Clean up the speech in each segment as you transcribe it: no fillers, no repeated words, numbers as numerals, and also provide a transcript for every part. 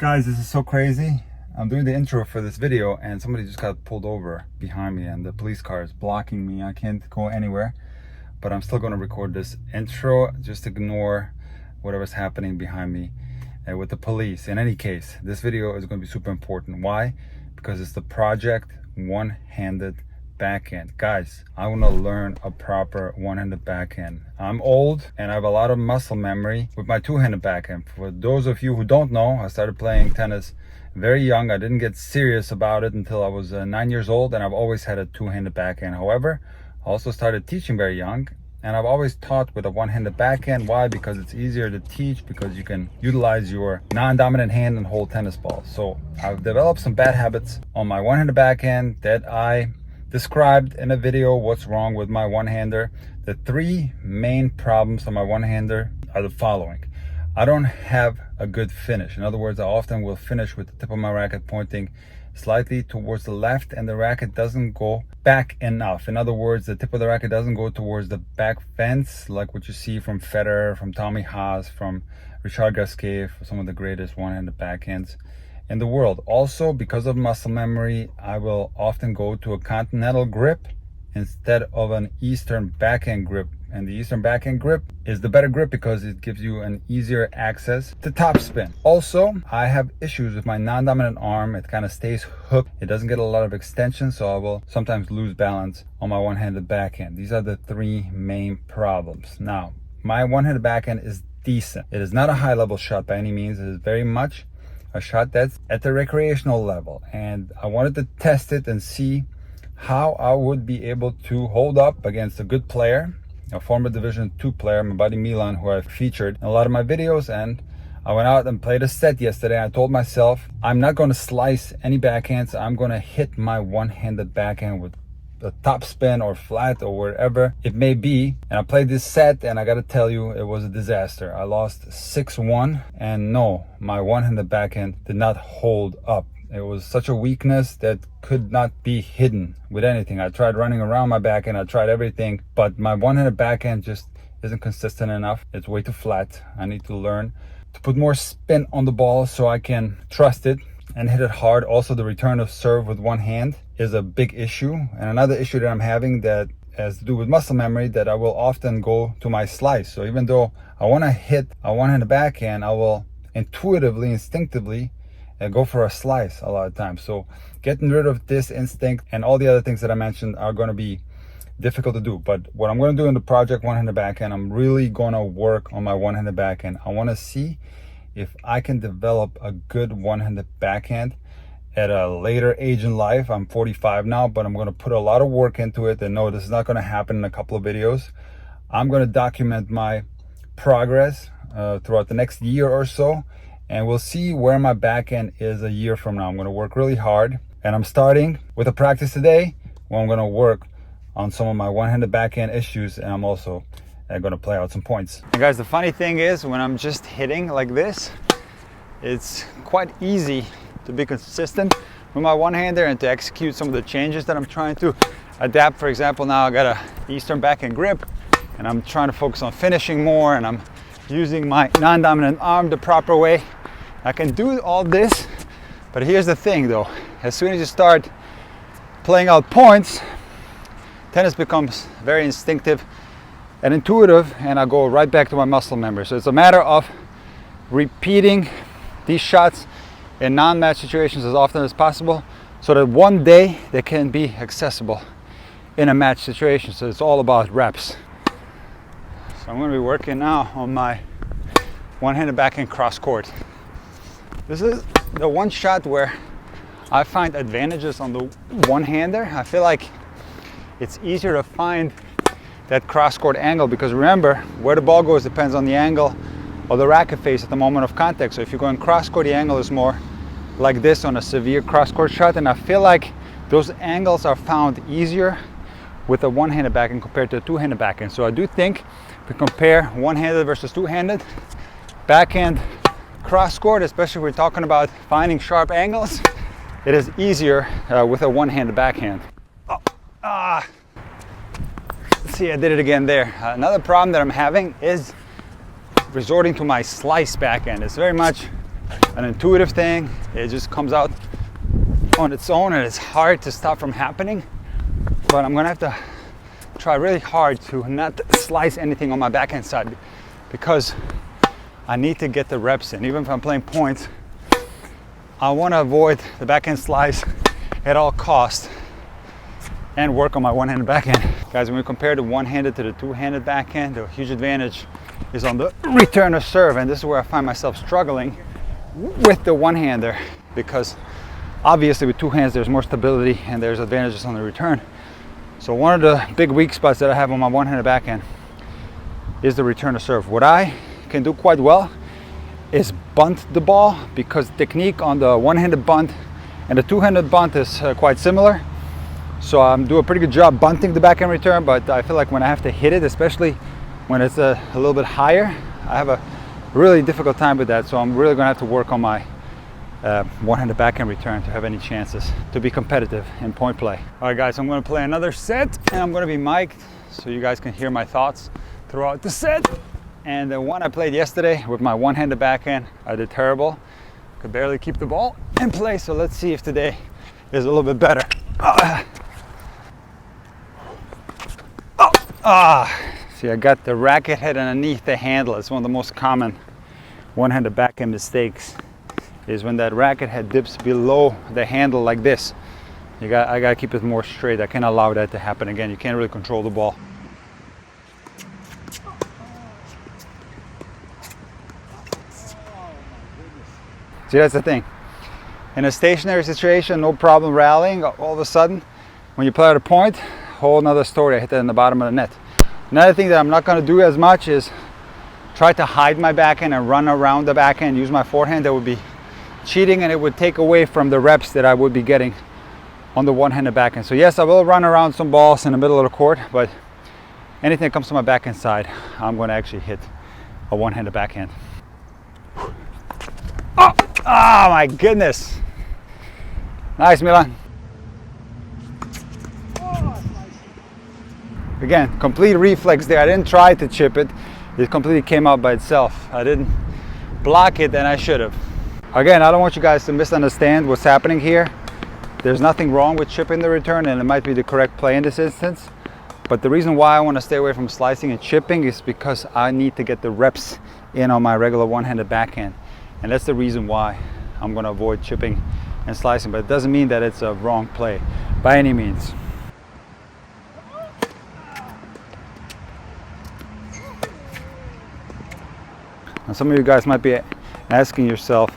Guys, this is so crazy. I'm doing the intro for this video and somebody just got pulled over behind me and the police car is blocking me. I can't go anywhere, but I'm still going to record this intro. Just ignore whatever's happening behind me with the police. In any case, this video is going to be super important. Why? Because it's the project one-handed backhand. Guys, I want to learn a proper one-handed backhand. I'm old and I have a lot of muscle memory with my two-handed backhand. For those of you who don't know, I started playing tennis very young. I didn't get serious about it until I was 9 years old, and I've always had a two-handed backhand. However, I also started teaching very young, and I've always taught with a one-handed backhand. Why? Because it's easier to teach, because you can utilize your non-dominant hand and hold tennis balls. So I've developed some bad habits on my one-handed backhand that I described in a video. What's wrong with my one-hander? The three main problems on my one-hander are the following. I don't have a good finish. In other words, I often will finish with the tip of my racket pointing slightly towards the left, and the racket doesn't go back enough. In other words, the tip of the racket doesn't go towards the back fence, like what you see from Federer, from Tommy Haas, from Richard Gasquet, for some of the greatest one-handed backhands in the world. Also, because of muscle memory, I will often go to a continental grip instead of an Eastern backhand grip. And the Eastern backhand grip is the better grip because it gives you an easier access to topspin. Also, I have issues with my non-dominant arm. It kind of stays hooked. It doesn't get a lot of extension, so I will sometimes lose balance on my one-handed backhand. These are the three main problems. Now, my one-handed backhand is decent. It is not a high-level shot by any means. It is very much a shot that's at the recreational level. And I wanted to test it and see how I would be able to hold up against a good player, a former Division II player, my buddy Milan, who I've featured in a lot of my videos. And I went out and played a set yesterday. I told myself, I'm not going to slice any backhands. I'm going to hit my one-handed backhand with a top spin or flat or wherever it may be. And I played this set, and I got to tell you, it was a disaster. I lost 6-1, and no, my one-handed backhand did not hold up. It was such a weakness that could not be hidden with anything. I tried running around my backhand, I tried everything, but my one-handed backhand just isn't consistent enough. It's way too flat. I need to learn to put more spin on the ball so I can trust it and hit it hard. Also, the return of serve with one hand is a big issue. And another issue that I'm having that has to do with muscle memory, that I will often go to my slice. So even though I want to hit a one-handed backhand, I will intuitively, instinctively go for a slice a lot of times. So getting rid of this instinct and all the other things that I mentioned are going to be difficult to do. But what I'm going to do in the project one-handed backhand, I'm really going to work on my one-handed backhand. I want to see if I can develop a good one-handed backhand at a later age in life. I'm 45 now, but I'm going to put a lot of work into it. And no, this is not going to happen in a couple of videos. I'm going to document my progress throughout the next year or so, and we'll see where my backhand is a year from now. I'm going to work really hard, and I'm starting with a practice today where I'm going to work on some of my one-handed backhand issues, and I'm also going to play out some points. And guys, the funny thing is, when I'm just hitting like this, it's quite easy to be consistent with my one-hander and to execute some of the changes that I'm trying to adapt. For example, now I got a Eastern backhand grip, and I'm trying to focus on finishing more, and I'm using my non-dominant arm the proper way. I can do all this, but here's the thing though. As soon as you start playing out points, tennis becomes very instinctive and intuitive, and I go right back to my muscle memory. So it's a matter of repeating these shots in non-match situations as often as possible, so that one day they can be accessible in a match situation. So it's all about reps. So I'm going to be working now on my one-handed backhand cross court. This is the one shot where I find advantages on the one-hander. I feel like it's easier to find that cross court angle, because remember, where the ball goes depends on the angle of the racket face at the moment of contact. So if you're going cross court, the angle is more like this on a severe cross court shot, and I feel like those angles are found easier with a one-handed backhand compared to a two-handed backhand. So I do think if we compare one-handed versus two-handed backhand cross court, especially if we're talking about finding sharp angles, it is easier with a one-handed backhand. See, I did it again there. Another problem that I'm having is resorting to my slice backhand. It's very much an intuitive thing. It just comes out on its own, and it's hard to stop from happening. But I'm gonna have to try really hard to not slice anything on my backhand side, because I need to get the reps in. Even if I'm playing points, I want to avoid the backhand slice at all costs and work on my one-handed backhand. Guys, when we compare the one-handed to the two-handed backhand, the huge advantage is on the return of serve, and this is where I find myself struggling with the one-hander, because obviously with two hands there's more stability and there's advantages on the return. So one of the big weak spots that I have on my one-handed backhand is the return of serve. What I can do quite well is bunt the ball, because technique on the one-handed bunt and the two-handed bunt is quite similar. So I'm doing a pretty good job bunting the backhand return, but I feel like when I have to hit it, especially when it's a little bit higher, I have a really difficult time with that. So I'm really gonna have to work on my one-handed backhand return to have any chances to be competitive in point play. All right guys, I'm gonna play another set, and I'm gonna be mic'd so you guys can hear my thoughts throughout the set. And the one I played yesterday with my one-handed backhand, I did terrible. Could barely keep the ball in play, so let's see if today is a little bit better. See, I got the racket head underneath the handle. It's one of the most common one-handed backhand mistakes, is when that racket head dips below the handle like this. I gotta keep it more straight. I can't allow that to happen again. You can't really control the ball. See, that's the thing. In a stationary situation, no problem rallying. All of a sudden, when you play at a point, whole another story. I hit that in the bottom of the net. Another thing that I'm not going to do as much is try to hide my backhand and run around the backhand, use my forehand. That would be cheating, and it would take away from the reps that I would be getting on the one-handed backhand. So yes, I will run around some balls in the middle of the court, but anything that comes to my backhand side, I'm going to actually hit a one-handed backhand. Oh my goodness. Nice, Milan. Again, complete reflex there. I didn't try to chip it. It completely came out by itself. I didn't block it, and I should have. Again, I don't want you guys to misunderstand what's happening here. There's nothing wrong with chipping the return, and it might be the correct play in this instance. But the reason why I want to stay away from slicing and chipping is because I need to get the reps in on my regular one-handed backhand. And that's the reason why I'm going to avoid chipping and slicing. But it doesn't mean that it's a wrong play by any means. Now some of you guys might be asking yourself,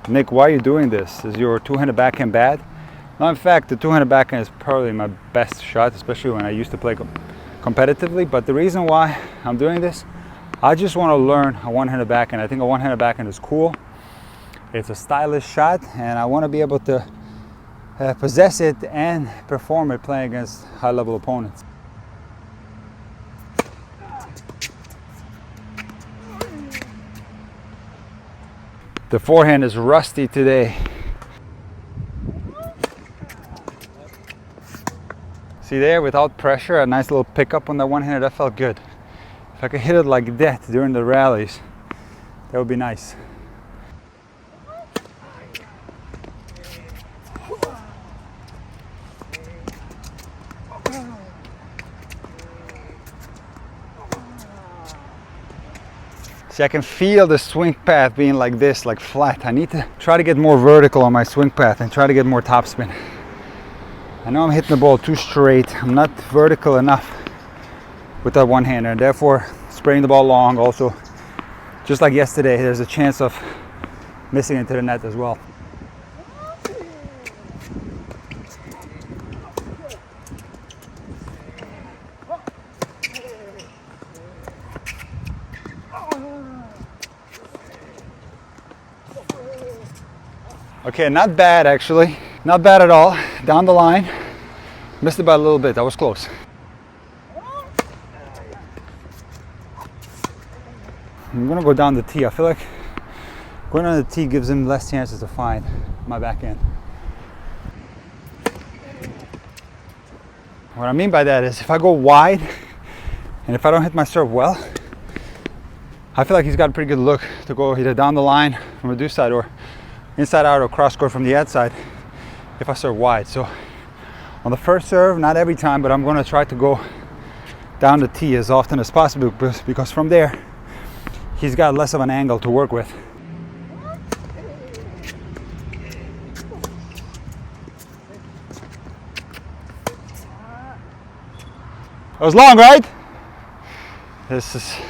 Nick, why are you doing this? Is your two-handed backhand bad? No, in fact, the two-handed backhand is probably my best shot, especially when I used to play competitively. But the reason why I'm doing this, I just want to learn a one-handed backhand. I think a one-handed backhand is cool. It's a stylish shot, and I want to be able to possess it and perform it playing against high-level opponents. The forehand is rusty today. See there, without pressure, a nice little pickup on that one-hander. That felt good. If I could hit it like that during the rallies, that would be nice. See, I can feel the swing path being like this, like flat. I need to try to get more vertical on my swing path and try to get more topspin. I know I'm hitting the ball too straight. I'm not vertical enough with that one-hander, and therefore spraying the ball long. Also, just like yesterday, there's a chance of missing into the net as well. Okay, not bad actually. Not bad at all. Down the line. Missed it by a little bit. That was close. I'm gonna go down the tee. I feel like going on the tee gives him less chances to find my backhand. What I mean by that is if I go wide and if I don't hit my serve well, I feel like he's got a pretty good look to go either down the line from a deuce side or inside out or cross court from the outside if I serve wide. So on the first serve, not every time, but I'm going to try to go down the tee as often as possible because from there he's got less of an angle to work with. It was long, right? I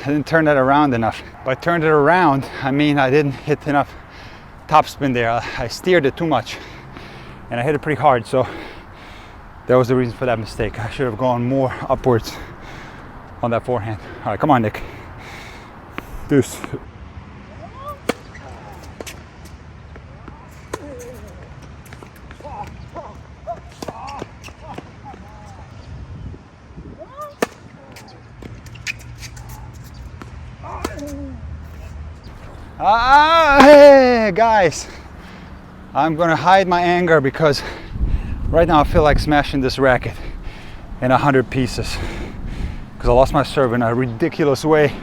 didn't turn that around enough. By turned it around, I mean I didn't hit enough topspin there. I steered it too much and I hit it pretty hard, so that was the reason for that mistake. I should have gone more upwards on that forehand. All right, come on, Nick. Deuce. Hey guys, I'm gonna hide my anger because right now I feel like smashing this racket in 100 pieces because I lost my serve in a ridiculous way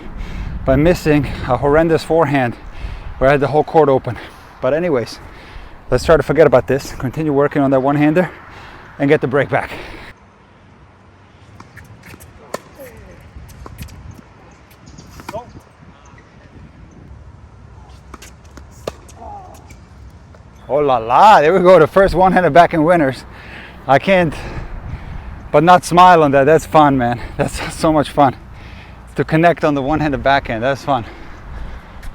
by missing a horrendous forehand where I had the whole court open. But anyways, let's try to forget about this, continue working on that one-hander and get the break back. Oh la la, there we go, the first one-handed backhand winners. I can't but not smile on that. That's fun, man. That's so much fun to connect on the one-handed backhand. That's fun.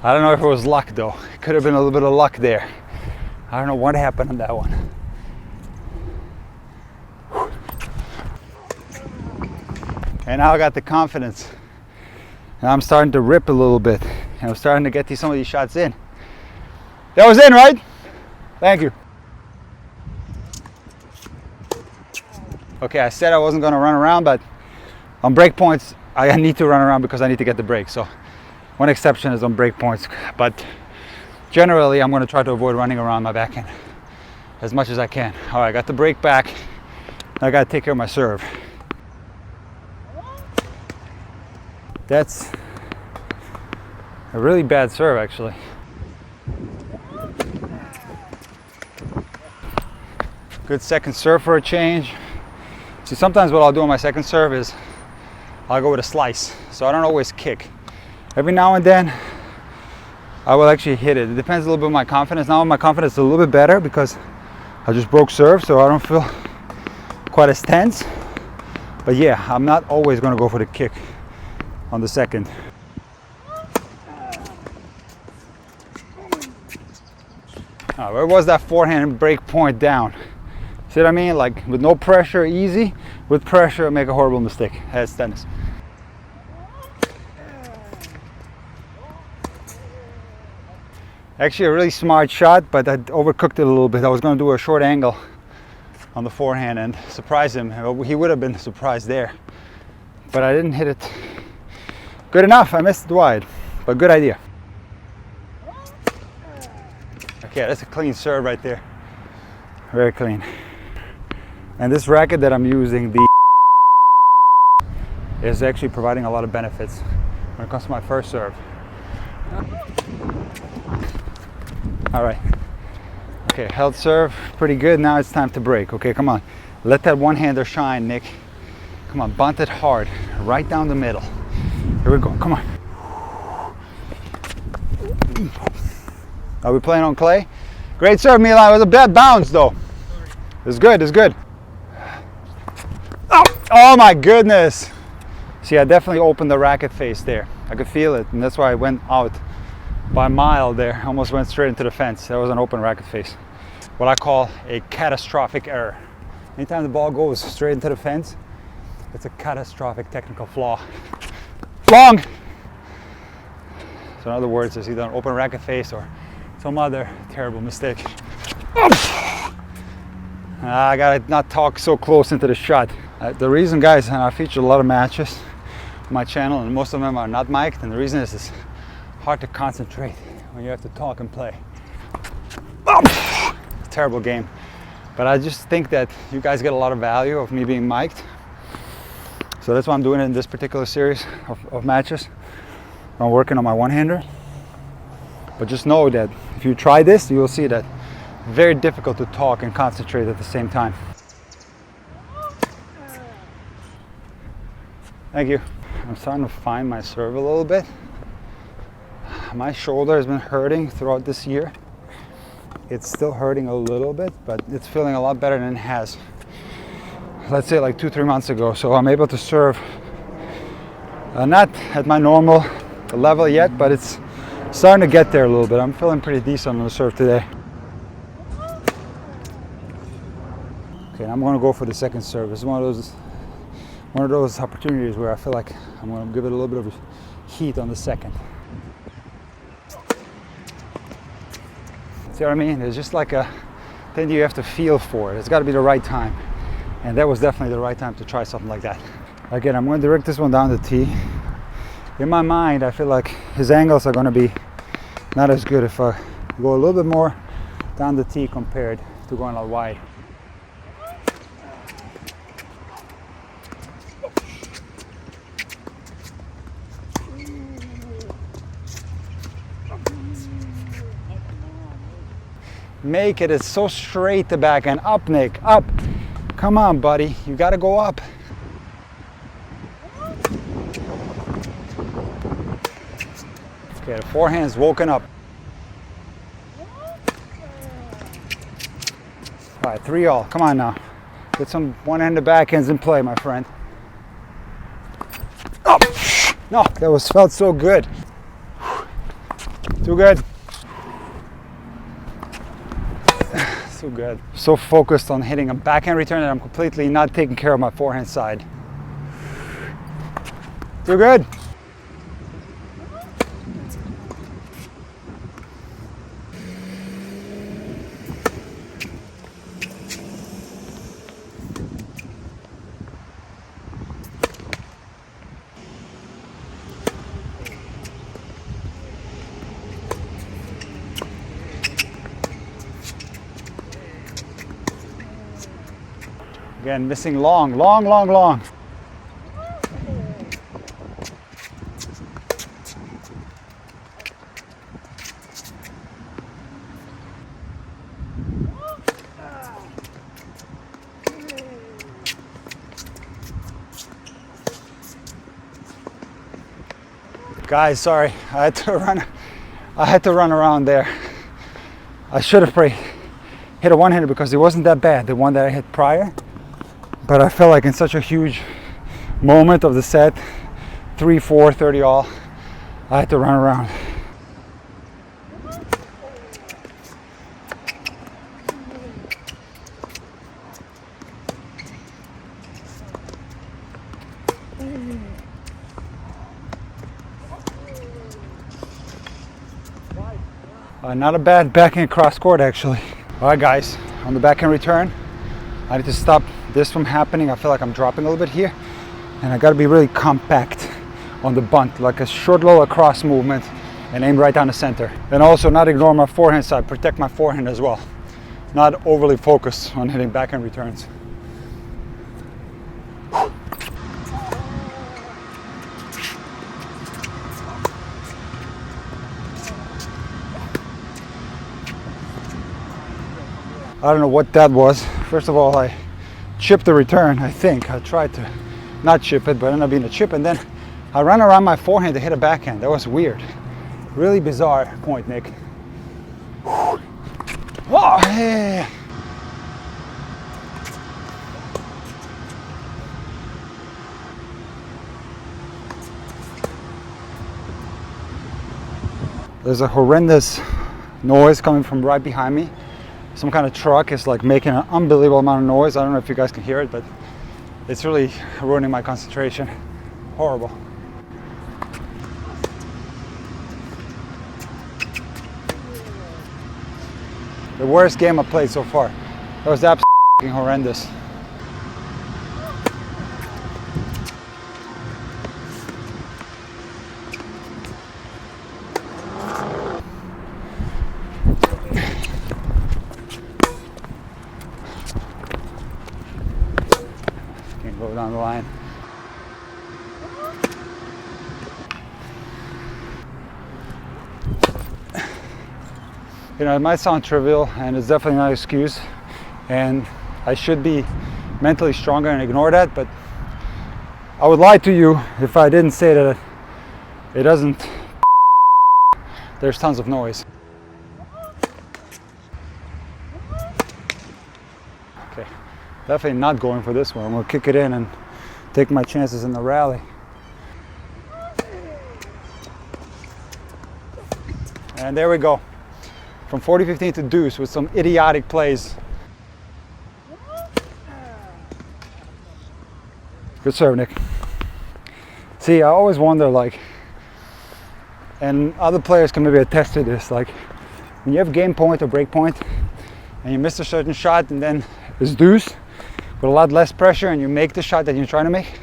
I don't know if it was luck though. It could have been a little bit of luck there. I don't know what happened on that one. And now I got the confidence and I'm starting to rip a little bit and I'm starting to get some of these shots in. That was in, right? Thank you. Okay, I said I wasn't going to run around, but on break points, I need to run around because I need to get the break. So one exception is on break points, but generally I'm going to try to avoid running around my backhand as much as I can. All right, I got the break back. Now I got to take care of my serve. That's a really bad serve, actually. Good second serve for a change. See, sometimes what I'll do on my second serve is I'll go with a slice. So I don't always kick. Every now and then I will actually hit it. It depends a little bit on my confidence. Now my confidence is a little bit better because I just broke serve, so I don't feel quite as tense. But yeah, I'm not always going to go for the kick on the second. Where was that forehand break point down? See what I mean? Like with no pressure, easy. With pressure, make a horrible mistake. That's tennis. Actually a really smart shot, but I overcooked it a little bit. I was going to do a short angle on the forehand and surprise him. He would have been surprised there. But I didn't hit it good enough. I missed it wide, but good idea. Okay, that's a clean serve right there. Very clean. And this racket that I'm using, the is actually providing a lot of benefits when it comes to my first serve. All right. Okay, held serve, pretty good. Now it's time to break. Okay, come on. Let that one-hander shine, Nick. Come on, bunt it hard, right down the middle. Here we go, come on. Are we playing on clay? Great serve, Milan. It was a bad bounce, though. It's good, it's good. Oh my goodness. See, I definitely opened the racket face there. I could feel it, and that's why I went out by a mile there. Almost went straight into the fence. That was an open racket face. What I call a catastrophic error. Anytime the ball goes straight into the fence, it's a catastrophic technical flaw. Long! So in other words, it's either an open racket face or some other terrible mistake. I gotta not talk so close into the shot. The reason, guys, and I feature a lot of matches on my channel, and most of them are not mic'd, and the reason is it's hard to concentrate when you have to talk and play. Terrible game. But I just think that you guys get a lot of value of me being mic'd. So that's why I'm doing it in this particular series of matches. I'm working on my one-hander. But just know that if you try this, you will see that very difficult to talk and concentrate at the same time. Thank you. I'm starting to find my serve a little bit. My shoulder has been hurting throughout this year. It's still hurting a little bit, but it's feeling a lot better than it has, let's say, like 2-3 months ago. So I'm able to serve, not at my normal level yet, but it's starting to get there a little bit. I'm feeling pretty decent on the serve today. Okay, I'm going to go for the second serve. It's one of those opportunities where I feel like I'm going to give it a little bit of heat on the second. See what I mean? It's just like a thing you have to feel for it. It's got to be the right time. And that was definitely the right time to try something like that. Again, I'm going to direct this one down the tee. In my mind, I feel like his angles are going to be not as good if I go a little bit more down the tee compared to going out wide. Make it. It's so straight the backhand. Up, Nick. Up. Come on, buddy. You got to go up. Okay, the forehand's woken up. All right, 3-all. Come on now. Get some one-handed backhands in play, my friend. Oh, no, that felt so good. Too good. So good. So focused on hitting a backhand return that I'm completely not taking care of my forehand side. Too good. Again, missing long. Guys, sorry, I had to run around there. I should have hit a one-hander because it wasn't that bad, the one that I hit prior. But I felt like in such a huge moment of the set, 3-4, 30-all, I had to run around. Not a bad backhand cross court, actually. All right, guys, on the backhand return, I need to stop this from happening. I feel like I'm dropping a little bit here, and I got to be really compact on the bunt, like a short little across movement, and aim right down the center. And also not ignore my forehand side, protect my forehand as well. Not overly focused on hitting backhand returns. I don't know what that was. First of all, I chipped the return, I think. I tried to not chip it, but ended up being a chip. And then I ran around my forehand to hit a backhand. That was weird. Really bizarre point, Nick. Oh, yeah. There's a horrendous noise coming from right behind me. Some kind of truck is like making an unbelievable amount of noise. I don't know if you guys can hear it, but it's really ruining my concentration. Horrible. The worst game I played so far. That was absolutely horrendous. Go down the line. You know, it might sound trivial, and it's definitely not an excuse, and I should be mentally stronger and ignore that, but I would lie to you if I didn't say that it doesn't. There's tons of noise. Okay, definitely not going for this one. I'm gonna kick it in and take my chances in the rally. And there we go. From 40-15 to deuce with some idiotic plays. Good serve, Nick. See, I always wonder, like, and other players can maybe attest to this, like, when you have game point or break point and you miss a certain shot and then it's deuce with a lot less pressure and you make the shot that you're trying to make,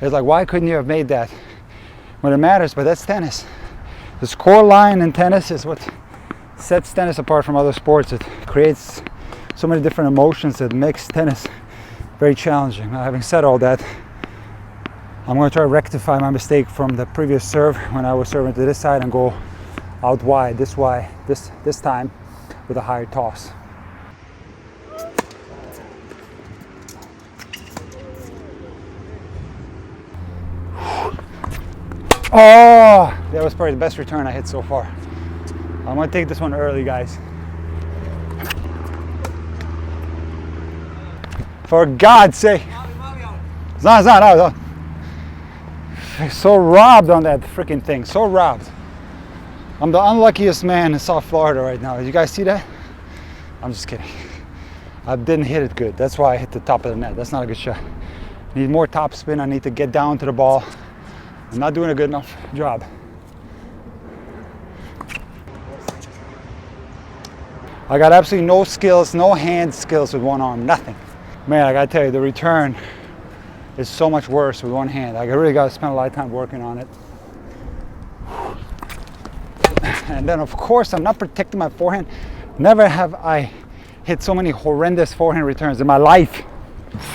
it's like, why couldn't you have made that when it matters? But that's tennis. The score line in tennis is what sets tennis apart from other sports. It creates so many different emotions that makes tennis very challenging. Now, having said all that, I'm going to try to rectify my mistake from the previous serve when I was serving to this side and go out wide this time with a higher toss. Oh, that was probably the best return I hit so far. I'm going to take this one early, guys. For God's sake. It's not out. So robbed on that freaking thing. So robbed. I'm the unluckiest man in South Florida right now. Did you guys see that? I'm just kidding. I didn't hit it good. That's why I hit the top of the net. That's not a good shot. I need more top spin. I need to get down to the ball. I'm not doing a good enough job. I got absolutely no skills, no hand skills with one arm, nothing. Man, I gotta tell you, the return is so much worse with one hand. I really gotta spend a lot of time working on it. And then of course, I'm not protecting my forehand. Never have I hit so many horrendous forehand returns in my life.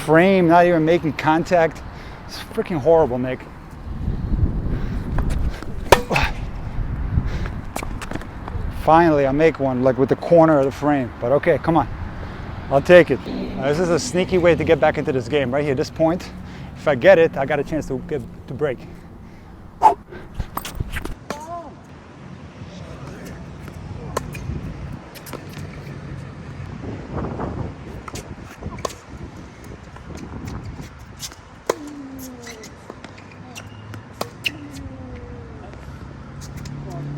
Frame, not even making contact. It's freaking horrible, Nick. Finally, I make one like with the corner of the frame, but okay, come on. I'll take it. This is a sneaky way to get back into this game right here, this point. If I get it, I got a chance to get to break.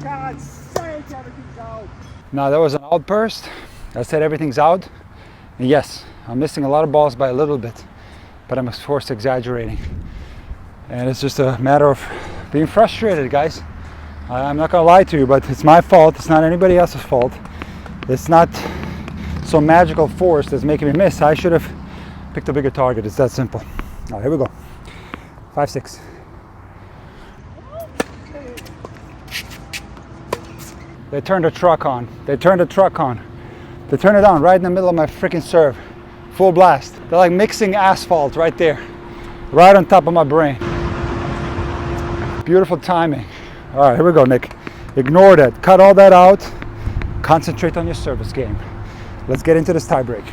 God's sake, everything's out. Now that was an outburst. I said everything's out. And yes, I'm missing a lot of balls by a little bit, but I'm of course exaggerating. And it's just a matter of being frustrated, guys. I'm not gonna lie to you, but it's my fault. It's not anybody else's fault. It's not some magical force that's making me miss. I should have picked a bigger target. It's that simple. All right, here we go. 5-6. They turned the truck on. They turned the truck on. They turned it on right in the middle of my freaking serve. Full blast. They're like mixing asphalt right there. Right on top of my brain. Beautiful timing. All right, here we go, Nick. Ignore that. Cut all that out. Concentrate on your service game. Let's get into this tiebreak.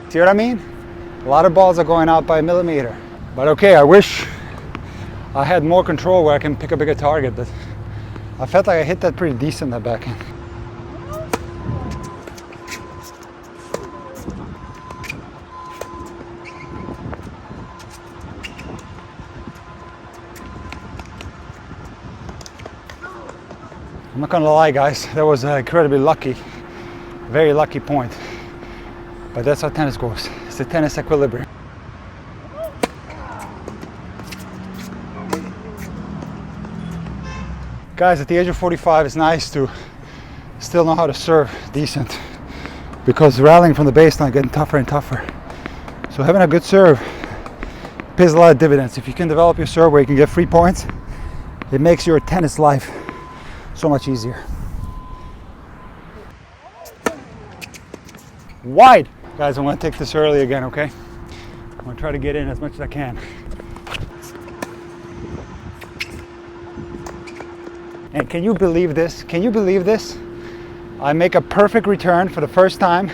See what I mean? A lot of balls are going out by a millimeter. But okay, I wish I had more control where I can pick a bigger target, but I felt like I hit that pretty decent, that backhand. I'm not gonna lie, guys, that was incredibly lucky, very lucky point. But that's how tennis goes. It's the tennis equilibrium. Guys, at the age of 45, it's nice to still know how to serve decent, because rallying from the baseline is getting tougher and tougher. So having a good serve pays a lot of dividends. If you can develop your serve where you can get free points, it makes your tennis life so much easier. wide. Guys, I'm gonna take this early again, okay? I'm gonna try to get in as much as I can. And can you believe this? Can you believe this? I make a perfect return for the first time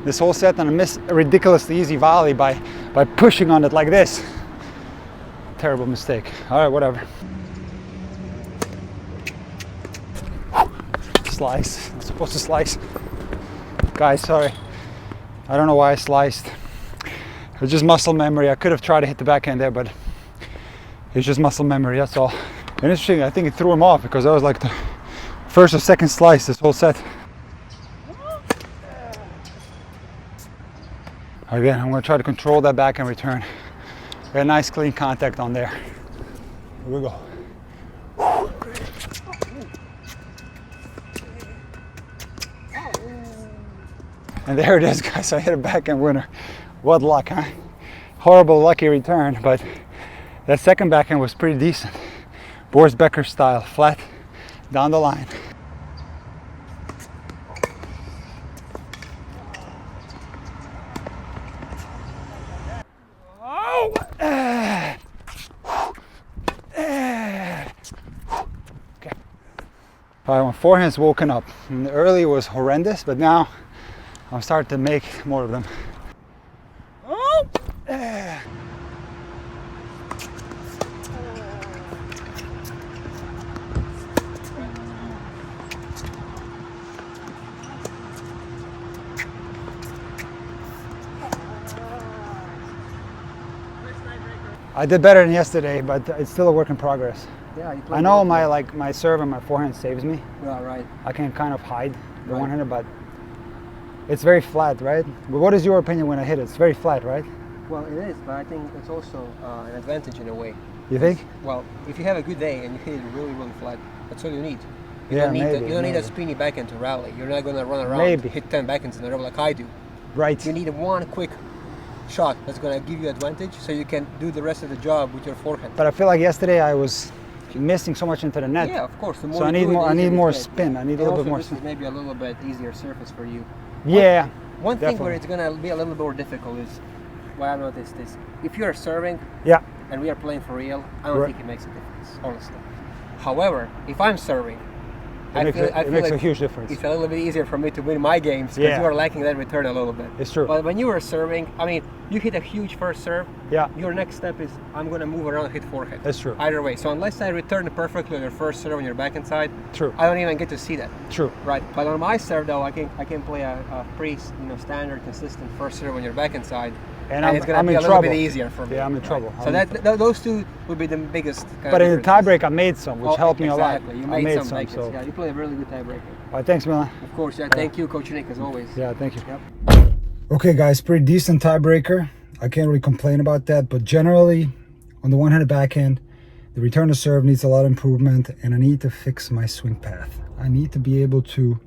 this whole set, and I miss a ridiculously easy volley by pushing on it like this. Terrible mistake. All right, whatever. Slice. I'm supposed to slice. Guys, sorry. I don't know why I sliced. It was just muscle memory. I could have tried to hit the backhand there, but it's just muscle memory, that's all. And interesting, I think it threw him off because that was like the first or second slice this whole set. Again, I'm going to try to control that backhand return. Got a nice clean contact on there. Here we go. And there it is, guys. I hit a backhand winner. What luck, huh? Horrible lucky return, but that second backhand was pretty decent. Boris Becker style, flat down the line. Oh! Okay. All right, my forehand's woken up. And early was horrendous, but now I'm starting to make more of them. Oh! I did better than yesterday, but it's still a work in progress. Yeah, I know my serve and my forehand saves me. Yeah, right. I can kind of hide the one-hander, but it's very flat, right? But what is your opinion when I hit it? It's very flat, right? Well, it is, but I think it's also an advantage in a way. You think? Well, if you have a good day and you hit it really, really flat, that's all you need. You Yeah, don't need maybe, you don't need a maybe. spinny backhand to rally. You're not going to run around, Maybe. hit 10 backhands in a row like I do. Right. You need one quick shot that's going to give you advantage, so you can do the rest of the job with your forehand. But I feel like yesterday I was missing so much into the net. Yeah, of course. The more So I you need do it, more. the I need easier more it gets. spin. I need a And little bit also more this spin. is maybe a little bit easier surface for you. Yeah. One thing where Definitely. it's going to be a little more difficult is, what I noticed is, if you are serving Yeah. and we are playing for real, I don't Right. think it makes a difference, honestly. However, if I'm serving, It makes a huge difference. it's a little bit easier for me to win my games because Yeah. you are lacking that return a little bit. It's true. But when you are serving, I mean, you hit a huge first serve, Yeah. your next step is, I'm going to move around and hit forehand. That's true. Either way. So unless I return perfectly on your first serve on your backhand side, True. I don't even get to see that. True. Right, but on my serve though, I can play a pretty standard, consistent first serve on your backhand side, And it's going to I'm be in a little trouble. bit easier for me. Yeah, I'm in right? trouble. So those two would be the biggest. But in the tiebreak, I made some, which helped me a lot. Exactly, you I made some some. breakers. So. Yeah, you play a really good tiebreaker. All right, thanks, Milan. Of course, yeah. Thank you, Coach Nick, as always. Yeah, thank you. Yep. Okay, guys, pretty decent tiebreaker. I can't really complain about that, but generally, on the one-handed backhand, the return to serve needs a lot of improvement, and I need to fix my swing path. I need to be able to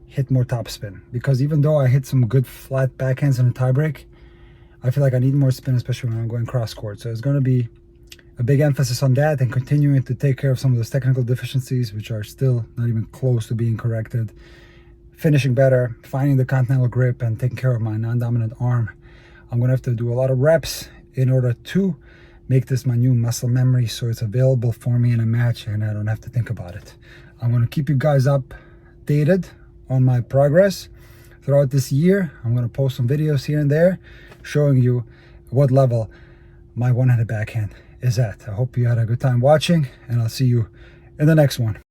hit more topspin, because even though I hit some good flat backhands in a tiebreak, I feel like I need more spin, especially when I'm going cross court. So it's going to be a big emphasis on that and continuing to take care of some of those technical deficiencies, which are still not even close to being corrected. Finishing better, finding the continental grip, and taking care of my non-dominant arm. I'm going to have to do a lot of reps in order to make this my new muscle memory so it's available for me in a match and I don't have to think about it. I'm going to keep you guys updated on my progress throughout this year. I'm going to post some videos here and there showing you what level my one-handed backhand is at. I hope you had a good time watching, and I'll see you in the next one.